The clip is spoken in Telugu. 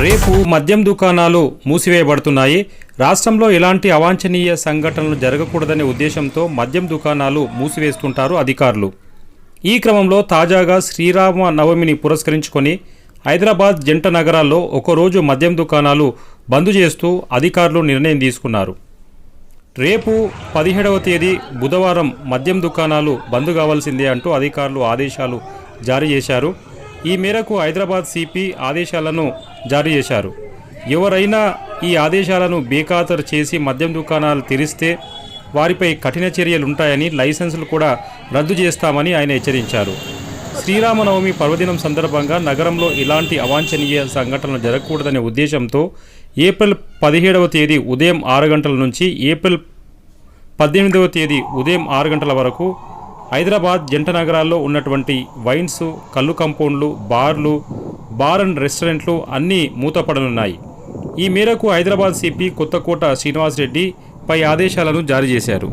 రేపు మద్యం దుకాణాలు మూసివేయబడుతున్నాయి. రాష్ట్రంలో ఎలాంటి అవాంఛనీయ సంఘటనలు జరగకూడదనే ఉద్దేశంతో మద్యం దుకాణాలు మూసివేస్తుంటారు అధికారులు. ఈ క్రమంలో తాజాగా శ్రీరామ నవమిని పురస్కరించుకొని హైదరాబాద్ జంట నగరాల్లో ఒకరోజు మద్యం దుకాణాలు బంద్ చేస్తూ అధికారులు నిర్ణయం తీసుకున్నారు. రేపు 17వ తేదీ బుధవారం మద్యం దుకాణాలు బంద్ కావాల్సిందే అంటూ అధికారులు ఆదేశాలు జారీ చేశారు. ఈ మేరకు హైదరాబాద్ సిపి ఆదేశాలను జారీ చేశారు. ఎవరైనా ఈ ఆదేశాలను బేఖాతరు చేసి మద్యం దుకాణాలు తెరిస్తే వారిపై కఠిన చర్యలుంటాయని, లైసెన్సులు కూడా రద్దు చేస్తామని ఆయన హెచ్చరించారు. శ్రీరామనవమి పర్వదినం సందర్భంగా నగరంలో ఇలాంటి అవాంఛనీయ సంఘటనలు జరగకూడదనే ఉద్దేశంతో ఏప్రిల్ 17వ తేదీ ఉదయం 6 గంటల నుంచి ఏప్రిల్ 18వ తేదీ ఉదయం 6 గంటల వరకు హైదరాబాద్ జంట నగరాల్లో ఉన్నటువంటి వైన్స్, కళ్ళు కాంపౌండ్లు, బార్ అండ్ రెస్టారెంట్లు అన్నీ మూతపడనున్నాయి. ఈ మేరకు హైదరాబాద్ సిపి కొత్తకోట శ్రీనివాస్ రెడ్డి పై ఆదేశాలను జారీ చేశారు.